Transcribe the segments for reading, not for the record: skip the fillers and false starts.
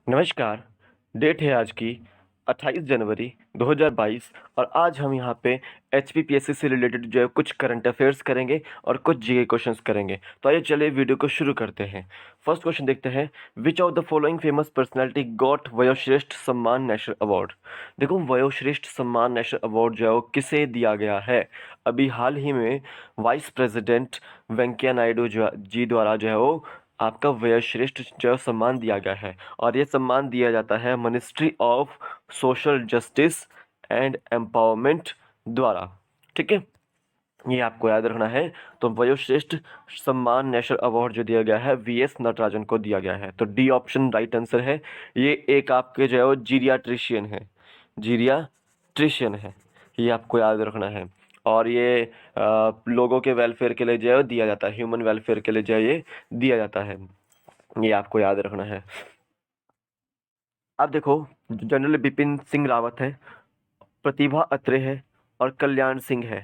नमस्कार। डेट है आज की 28 जनवरी 2022 और आज हम यहाँ पे एचपीपीएससी से रिलेटेड जो है कुछ करंट अफेयर्स करेंगे और कुछ जीके क्वेश्चंस करेंगे। तो आइए चलिए वीडियो को शुरू करते हैं। फर्स्ट क्वेश्चन देखते हैं, which of the following famous personality got Vayoshreshtha Samman national award. देखो, वयोश्रेष्ठ सम्मान नेशनल अवार्ड जो है वो किसे दिया गया है। अभी हाल ही में वाइस प्रेसिडेंट वेंकैया नायडू जी द्वारा जो है वो आपका वयोश्रेष्ठ जो है सम्मान दिया गया है और ये सम्मान दिया जाता है ministry of social justice and empowerment द्वारा। ठीक है, ये आपको याद रखना है। तो वयोश्रेष्ठ सम्मान नेशनल अवार्ड जो दिया गया है वीएस नटराजन को दिया गया है। तो डी ऑप्शन राइट आंसर है। ये एक आपके जो है वो जीरियाट्रिशियन है, जीरियाट्रिशियन है, ये आपको याद रखना है। और ये लोगों के वेलफेयर के लिए जो है वो दिया जाता है, ह्यूमन वेलफेयर के लिए जो है ये दिया जाता है, ये आपको याद रखना है। अब देखो, जनरल बिपिन सिंह रावत है, प्रतिभा अत्रे है और कल्याण सिंह है।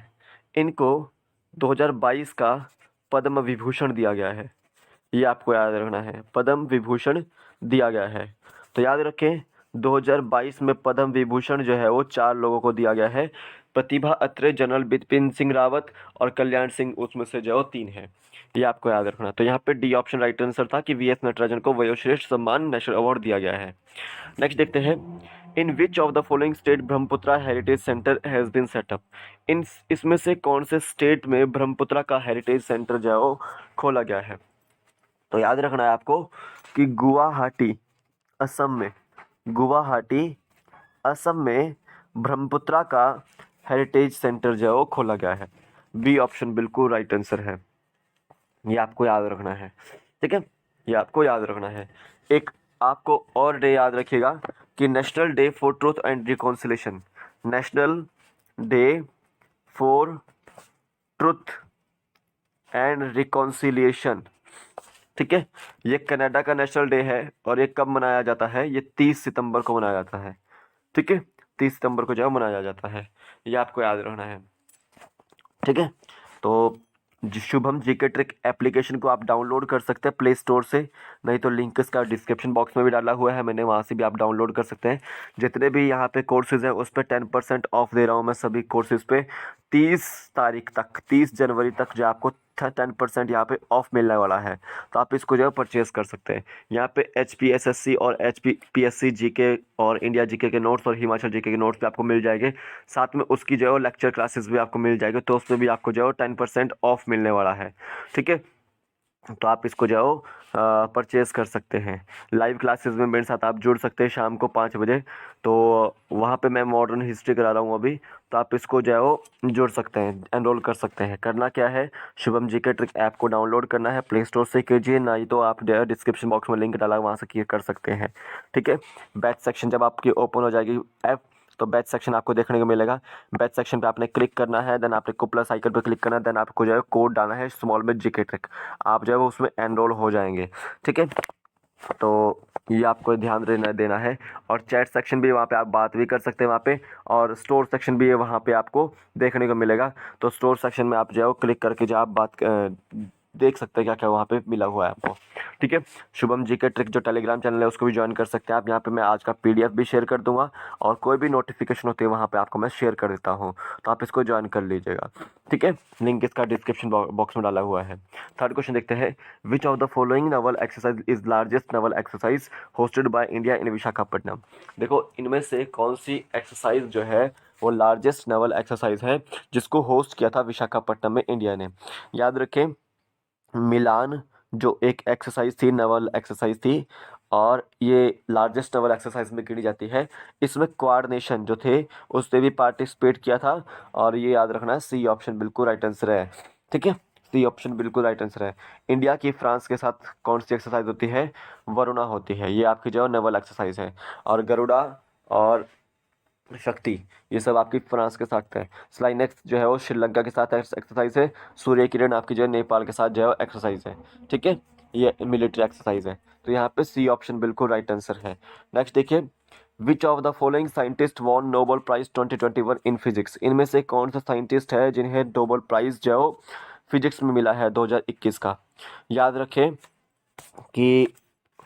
इनको 2022 का पद्म विभूषण दिया गया है, ये आपको याद रखना है। पद्म विभूषण दिया गया है, तो याद रखें 2022 में पद्म विभूषण जो है वो 4 लोगों को दिया गया है। प्रतिभा अत्रे, जनरल बिपिन सिंह रावत और कल्याण सिंह उसमें से जो है वो 3 है, ये आपको याद रखना। तो यहाँ पे डी ऑप्शन राइट आंसर था कि वीएस नटराजन को वयोश्रेष्ठ सम्मान नेशनल अवार्ड दिया गया है। नेक्स्ट देखते हैं, in which of the following state Brahmaputra heritage centre has been set up. इसमें से कौन से स्टेट में ब्रह्मपुत्रा का हेरिटेज सेंटर जो है वो खोला गया है। तो याद रखना है आपको कि गुवाहाटी असम में, गुवाहाटी असम में ब्रह्मपुत्रा का हेरिटेज सेंटर जो है वो खोला गया है। बी ऑप्शन बिल्कुल राइट आंसर है, ये आपको याद रखना है। ठीक है, ये आपको याद रखना है। एक आपको और डे याद रखिएगा कि national day for truth and reconciliation, national day for truth and reconciliation. ठीक है, ये कनाडा का नेशनल डे है और ये कब मनाया जाता है, ये 30 सितंबर को मनाया जाता है। ठीक है, 30 सितंबर को जो है मनाया जाता है, ये आपको याद रखना है। ठीक है, तो शुभम जीके ट्रिक एप्लीकेशन को आप डाउनलोड कर सकते हैं प्ले स्टोर से, नहीं तो लिंक इसका डिस्क्रिप्शन बॉक्स में भी डाला हुआ है मैंने, वहाँ से भी आप डाउनलोड कर सकते हैं। जितने भी यहाँ पे कोर्सेज हैं उस पर 10% ऑफ दे रहा हूँ मैं सभी कोर्सेज पे। 30 तारीख तक, 30 जनवरी तक जो आपको 10% यहाँ पे ऑफ मिलने वाला है, तो आप इसको जो है परचेज कर सकते हैं। यहाँ पे HPSSC और HPPSC जीके और इंडिया जीके के नोट्स और हिमाचल जीके के नोट्स भी आपको मिल जाएंगे, साथ में उसकी जो है लेक्चर क्लासेस भी आपको मिल जाएंगे, तो उसमें भी आपको जो है 10% ऑफ मिलने वाला है। ठीक है, तो आप इसको जो है परचेज कर सकते हैं। लाइव क्लासेस में मेरे साथ आप जुड़ सकते हैं शाम को 5 बजे, तो वहाँ पे मैं मॉडर्न हिस्ट्री करा रहा हूँ अभी, तो आप इसको जो है वो जुड़ सकते हैं, एनरोल कर सकते हैं। करना क्या है, शुभम जीके ट्रिक ऐप को डाउनलोड करना है, प्ले स्टोर से कीजिए, नहीं तो आप जो है डिस्क्रिप्शन बॉक्स में लिंक डाला वहाँ से कर सकते हैं। ठीक है, बैच सेक्शन जब आपकी ओपन हो जाएगी ऐप, तो बैच सेक्शन आपको देखने को मिलेगा। बैच सेक्शन पे आपने क्लिक करना है, देन आपको प्लस आइकन पे क्लिक करना है, देन आपको जो है कोड डालना है स्मॉल में जीके ट्रिक, आप जो है वो उसमें एनरोल हो जाएंगे। ठीक है, तो ये आपको ध्यान देना है। और चैट सेक्शन भी वहाँ पे आप बात भी कर सकते हैं वहाँ पे, और स्टोर सेक्शन भी है वहाँ पे आपको देखने को मिलेगा। तो स्टोर सेक्शन में आप जो है क्लिक करके जो आप बात देख सकते हैं क्या क्या वहाँ पे मिला हुआ है आपको। ठीक है, शुभम जीके ट्रिक जो टेलीग्राम चैनल है उसको भी ज्वाइन कर सकते हैं आप। यहाँ पे मैं आज का PDF भी शेयर कर दूंगा और कोई भी नोटिफिकेशन होती है वहाँ पे आपको मैं शेयर कर देता हूँ, तो आप इसको ज्वाइन कर लीजिएगा। ठीक है, लिंक इसका डिस्क्रिप्शन बॉक्स में डाला हुआ है। थर्ड क्वेश्चन देखते हैं, which of the following Naval exercise is largest Naval exercise hosted by India in Visakhapatnam. देखो, इनमें से कौन सी एक्सरसाइज जो है वो लार्जेस्ट नवल एक्सरसाइज है जिसको होस्ट किया था विशाखापट्टनम में इंडिया ने। याद रखें, मिलान जो एक एक्सरसाइज थी, नवल एक्सरसाइज थी, और ये लार्जेस्ट नवल एक्सरसाइज में गिनी जाती है। इसमें क्वाड नेशन जो थे उसने भी पार्टिसिपेट किया था, और ये याद रखना है सी ऑप्शन बिल्कुल राइट आंसर है। ठीक है, सी ऑप्शन बिल्कुल राइट आंसर है। इंडिया की फ्रांस के साथ कौन सी एक्सरसाइज होती है, वरुणा होती है, ये आपकी जो नवल एक्सरसाइज है। और गरुड़ा और शक्ति ये सब आपकी फ्रांस के साथ है। स्लाइनेक्स जो है वो श्रीलंका के साथ एक्सरसाइज है। सूर्य किरण आपकी जो है नेपाल के साथ जो है एक्सरसाइज है। ठीक है, ये मिलिट्री एक्सरसाइज है, तो यहाँ पे सी ऑप्शन बिल्कुल राइट आंसर है। नेक्स्ट देखिए, which of the following scientist won Nobel prize 2021 in physics. इनमें से कौन सा साइंटिस्ट है जिन्हें नोबेल प्राइज जो है फिजिक्स में मिला है 2021 का। याद रखें कि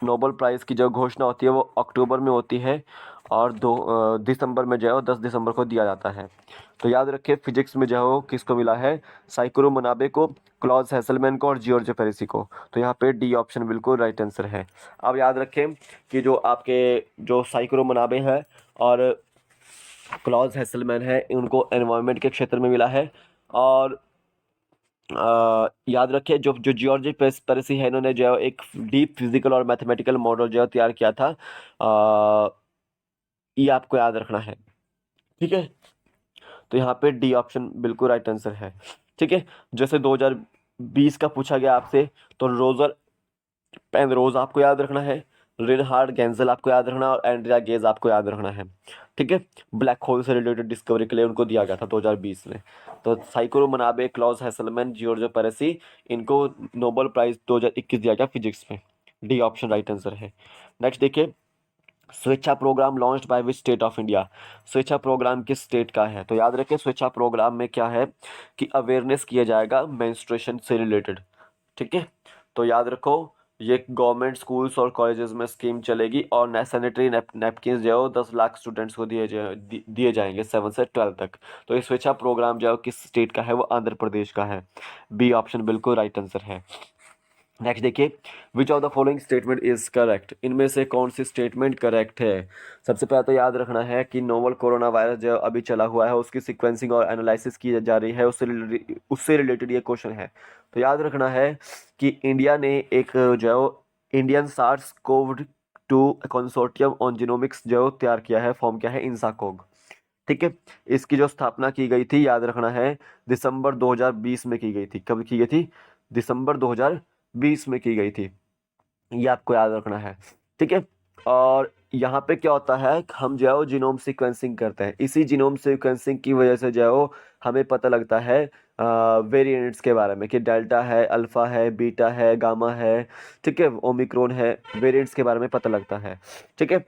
नोबेल प्राइज़ की जो घोषणा होती है वो अक्टूबर में होती है और दिसंबर में जो है वो 10 दिसंबर को दिया जाता है। तो याद रखिए फिजिक्स में जो है वो किसको मिला है, साइकुरो मनाबे को, क्लॉज हेसलमैन को और जियोर्जो पेरेसी को। तो यहाँ पे डी ऑप्शन बिल्कुल राइट आंसर है। अब याद रखें कि जो आपके जो साइकुरो मनाबे हैं और क्लॉज हेसलमैन है उनको एनवायरनमेंट के क्षेत्र में मिला है। और याद रखिए जो जो जियोर्जी पेरेसी है इन्होंने जो है एक डीप फिजिकल और मैथमेटिकल मॉडल जो है तैयार किया था। ये आपको याद रखना है, ठीक है। तो यहाँ पे डी ऑप्शन बिल्कुल राइट आंसर है, ठीक है। जैसे 2020 का पूछा गया आपसे, तो रोजर पेनरोज आपको याद रखना है, रिनहार्ड गेंजल आपको याद रखना और एंड्रिया गेज आपको याद रखना है, ठीक है। ब्लैक होल से रिलेटेड डिस्कवरी के लिए उनको दिया गया था 2020 में। तो साइकुरो मनाबे, क्लॉज हेसलमैन, जियोर्जो पेरेसी, इनको नोबेल प्राइज 2021 दिया गया फिजिक्स में। डी ऑप्शन राइट आंसर है। नेक्स्ट देखिए, Swechha program launched by which state of India. Swechha program किस स्टेट का है? तो याद रखें स्वेच्छा प्रोग्राम में क्या है कि अवेयरनेस किया जाएगा मेंस्ट्रुएशन से रिलेटेड, ठीक है। तो याद रखो ये गवर्नमेंट स्कूल्स और कॉलेजेस में स्कीम चलेगी और सैनिटरी नैपकिन जो है वो 10 लाख स्टूडेंट्स को दिए जाएंगे 7 से 12 तक। तो ये स्वेच्छा प्रोग्राम जो है किस स्टेट का है? वो आंध्र प्रदेश का है। बी ऑप्शन बिल्कुल राइट आंसर है। नेक्स्ट देखिए, which of the following statement is correct. इनमें से कौन सी स्टेटमेंट करेक्ट है? सबसे पहले तो याद रखना है कि नोवल कोरोना वायरस जो अभी चला हुआ है उसकी सीक्वेंसिंग और एनालिसिस की जा रही है, उससे रिलेटेड ये क्वेश्चन है। तो याद रखना है कि इंडिया ने एक जो है Indian SARS CoV 2 consortium on genomics जो तैयार किया है, फॉर्म किया है इंसाकोग, ठीक है। इसकी जो स्थापना की गई थी याद रखना है दिसंबर 2020 में की गई थी। कब की गई थी? दिसंबर 2020 में की गई थी, ये आपको याद रखना है, ठीक है। और यहाँ पे क्या होता है, हम जो है वो जीनोम सीक्वेंसिंग करते हैं। इसी जीनोम सीक्वेंसिंग की वजह से जो है वो हमें पता लगता है वेरिएंट्स के बारे में कि डेल्टा है, अल्फा है, बीटा है, गामा है, ठीक है, ओमिक्रॉन है। वेरिएंट्स के बारे में पता लगता है, ठीक है।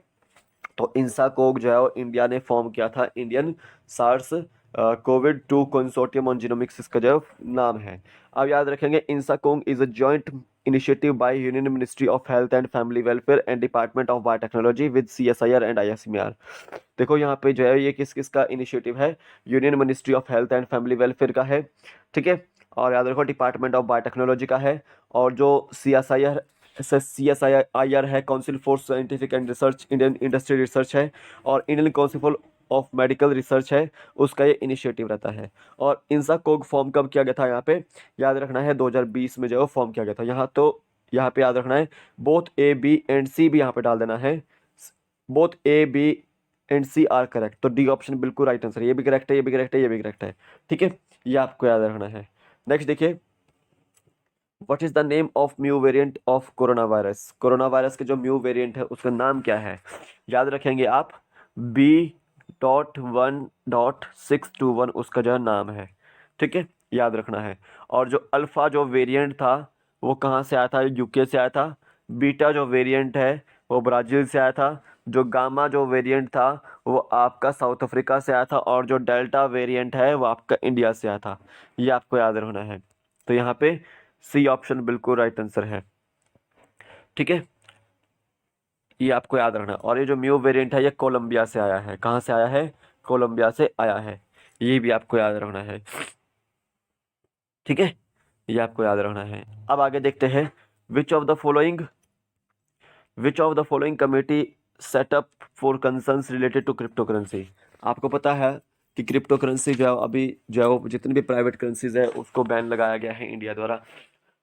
तो इंसाकोग जो है वो इंडिया ने फॉर्म किया था, Indian SARS COVID 2 consortium on genomics इसका जो नाम है। अब याद रखेंगे INSACOG is a joint initiative by union ministry of health and family welfare and department of biotechnology with CSIR and ICMR। देखो यहाँ पे जो है ये किस किस का इनिशिएटिव है? Union ministry of health and family welfare का है, ठीक है। और याद रखो डिपार्टमेंट ऑफ बायोटेक्नोलॉजी का है। और जो CSIR है, council for scientific and research Indian industry research है। और Indian council of medical research है, उसका ये इनिशिएटिव रहता है। और इनसा कोग फॉर्म कब किया गया था? यहाँ पे याद रखना है 2020 में जो फॉर्म किया गया था। यहाँ पे याद रखना है both A B and C भी यहाँ पे डाल देना है। Both A B and C are correct. तो डी ऑप्शन बिल्कुल राइट आंसर है। ये भी करेक्ट है, ये भी करेक्ट है, ये भी करेक्ट है, ठीक है। ये आपको याद रखना है। नेक्स्ट देखिए, what is the name of mu variant of corona virus. Corona virus के जो म्यू वेरिएंट है उसका नाम क्या है? याद रखेंगे आप B.1.621 उसका जो है नाम है, ठीक है, याद रखना है। और जो अल्फा जो वेरिएंट था वो कहाँ से आया था? UK से आया था। बीटा जो वेरिएंट है वो ब्राज़ील से आया था। जो गामा जो वेरिएंट था वो आपका साउथ अफ्रीका से आया था। और जो डेल्टा वेरिएंट है वो आपका इंडिया से आया था। ये आपको याद रखना है। तो यहाँ पे C ऑप्शन बिल्कुल राइट आंसर है, ठीक है। ये आपको याद रखना है। और ये जो म्यू वेरिएंट है ये कोलंबिया से आया है। कहाँ से आया है? कोलंबिया से आया है। ये भी आपको याद रखना है, ठीक है। ये आपको याद रखना है। अब आगे देखते हैं, which of the following committee setup for concerns related to crypto currency. आपको पता है कि क्रिप्टो करेंसी जो है अभी जो है वो जितनी भी प्राइवेट करेंसीज है उसको बैन लगाया गया है इंडिया द्वारा।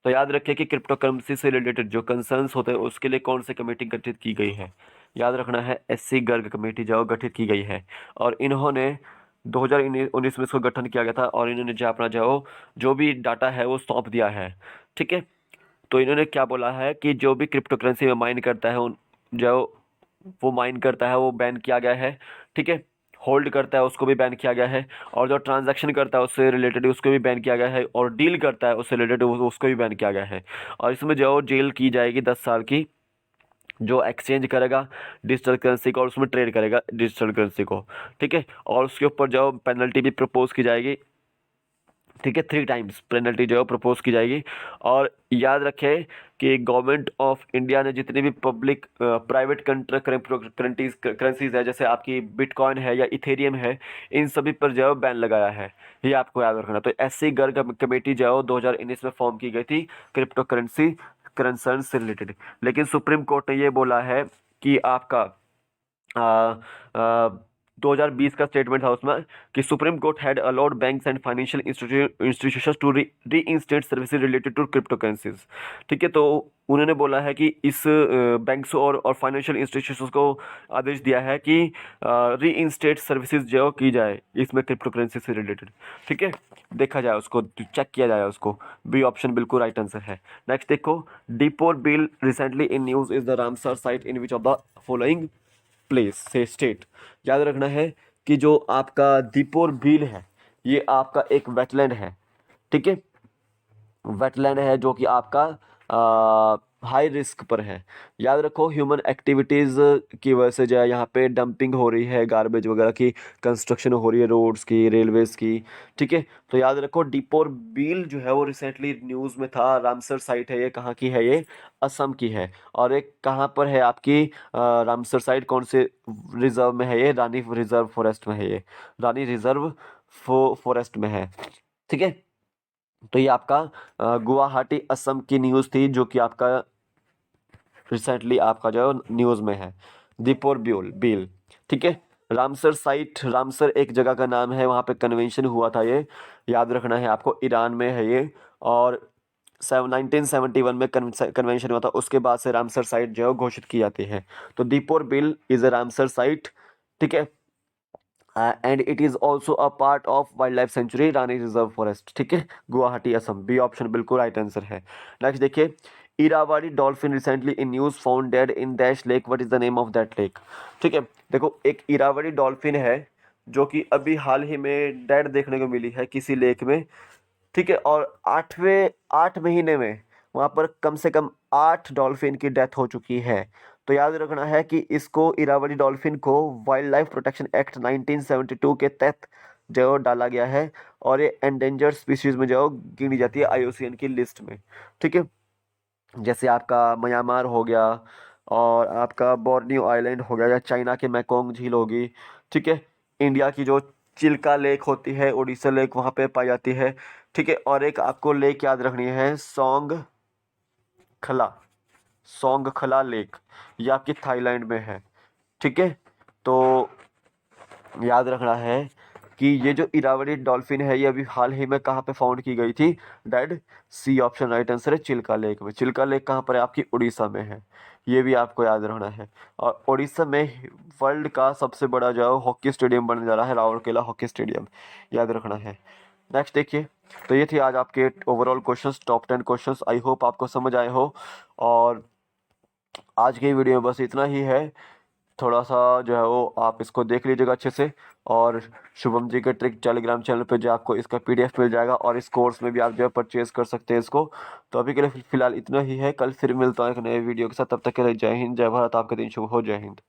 तो याद रखिए कि क्रिप्टो करेंसी से रिलेटेड जो कंसर्न्स होते हैं उसके लिए कौन सी कमेटी गठित की गई है? याद रखना है SC गर्ग कमेटी जो गठित की गई है। और इन्होंने 2019 में इसको गठन किया गया था और इन्होंने जो अपना जो भी डाटा है वो सौंप दिया है, ठीक है। तो इन्होंने क्या बोला है कि जो भी क्रिप्टो करेंसी में माइन करता है जो वो माइन करता है वो बैन किया गया है, ठीक है। होल्ड करता है उसको भी बैन किया गया है। और जो ट्रांजैक्शन करता है उससे रिलेटेड उसको भी बैन किया गया है। और डील करता है उससे रिलेटेड उसको भी बैन किया गया है। और इसमें जो जेल की जाएगी 10 साल की, जो एक्सचेंज करेगा डिजिटल करेंसी को और उसमें ट्रेड करेगा डिजिटल करेंसी को, ठीक है। और उसके ऊपर जो पेनल्टी भी प्रपोज की जाएगी ठीक है, 3 टाइम्स पेनल्टी जो है प्रपोज की जाएगी। और याद रखें कि गवर्नमेंट ऑफ इंडिया ने जितनी भी पब्लिक प्राइवेट करेंसीज है, जैसे आपकी बिटकॉइन है या इथेरियम है, इन सभी पर जो है बैन लगाया है। ये आपको याद रखना। तो ऐसी गर्ग कमेटी जो है 2019 में फॉर्म की गई थी क्रिप्टो करेंसी कंसर्न से रिलेटेड। लेकिन सुप्रीम कोर्ट ने ये बोला है कि आपका 2020 का स्टेटमेंट था उसमें कि supreme court had allowed banks and financial institutions to reinstate services related to crypto currencies. ठीक है, तो उन्होंने बोला है कि इस बैंक्स और फाइनेंशियल इंस्टीट्यूशंस को आदेश दिया है कि रीइंस्टेट सर्विसेज जो की जाए इसमें क्रिप्टो करेंसी से रिलेटेड। ठीक है, देखा जाए उसको, चेक किया जाए उसको। बी ऑप्शन बिल्कुल राइट आंसर है। नेक्स्ट देखो, Deepor bill recently in news is the Ramsar site in which of the following place से स्टेट। याद रखना है कि जो आपका दीपोर बिल है ये आपका एक वेटलैंड है। ठीक है, वेटलैंड है जो कि आपका हाई रिस्क पर है। याद रखो, ह्यूमन एक्टिविटीज़ की वजह से जो है यहाँ पे डंपिंग हो रही है, गार्बेज वगैरह की कंस्ट्रक्शन हो रही है, रोड्स की, रेलवेज की। ठीक है, तो याद रखो दीपोर बिल जो है वो रिसेंटली न्यूज़ में था। रामसर साइट है, ये कहाँ की है? ये असम की है। और एक कहाँ पर है आपकी रामसर साइट, कौन से रिजर्व में है? ये रानी रिजर्व फॉरेस्ट में है। ये रानी रिजर्व फॉरेस्ट में है। ठीक है, तो ये आपका गुवाहाटी असम की न्यूज़ थी जो कि आपका रिसेंटली आपका जो न्यूज़ में है। दीपोर बिल। ठीक है, रामसर साइट, रामसर एक जगह का नाम है, वहाँ पे कन्वेंशन हुआ था ये, याद रखना है आपको। ईरान में है ये। और 1971 में कन्वेंशन हुआ था, उसके बाद से रामसर साइट जो है घोषित की जाती है। तो Deepor Beel is a Ramsar site. ठीक है, and it is also a part of wildlife sanctuary Rani reserve forest. ठीक है, गुवाहाटी असम। बी ऑप्शन बिल्कुल राइट आंसर है। नेक्स्ट देखिए, Irrawaddy dolphin recently in news found dead in dash lake, what is the name of that lake? ठीक है, देखो एक Irrawaddy dolphin है जो कि अभी हाल ही में डेड देखने को मिली है किसी लेक में। ठीक है, और 8 महीने में वहाँ पर कम से कम 8 डॉल्फिन की डेथ हो चुकी है। तो याद रखना है कि इसको, इरावदी डॉल्फिन को वाइल्ड लाइफ प्रोटेक्शन एक्ट 1972 के तहत जो डाला गया है, और ये एंडेंजर्ड स्पीशीज में जो गिनी जाती है आईयूसीएन की लिस्ट में। ठीक है, जैसे आपका म्यांमार हो गया, और आपका बोर्नियो आइलैंड हो गया, या चाइना के मैकोंग झील होगी। ठीक है, इंडिया की जो चिल्का लेक होती है, ओडिशा लेक, वहाँ पे पाई जाती है। ठीक है, और एक आपको लेक याद रखनी है, खला सोंगखला लेक, ये आपकी थाईलैंड में है। ठीक है, तो याद रखना है कि ये जो इरावदी डॉल्फिन है ये अभी हाल ही में कहाँ पे फाउंड की गई थी? डेड। सी ऑप्शन राइट आंसर है, चिल्का लेक में। चिल्का लेक कहाँ पर है? आपकी उड़ीसा में है। ये भी आपको याद रखना है। और उड़ीसा में वर्ल्ड का सबसे बड़ा जो है हॉकी स्टेडियम बनने जा रहा है, राउरकेला हॉकी स्टेडियम, याद रखना है। नेक्स्ट देखिए, तो ये थी आज आपके overall questions, top 10 questions. I hope आपको समझ आए हो। और आज की वीडियो में बस इतना ही है। थोड़ा सा जो है वो आप इसको देख लीजिएगा अच्छे से। और शुभम जी के ट्रिक टेलीग्राम चैनल पे जो आपको इसका पीडीएफ मिल जाएगा, और इस कोर्स में भी आप जो है परचेज कर सकते हैं इसको। तो अभी के लिए फिलहाल इतना ही है। कल फिर मिलता हूँ एक नए वीडियो के साथ। तब तक के लिए जय हिंद, जय भारत। आपका दिन शुभ हो। जय हिंद।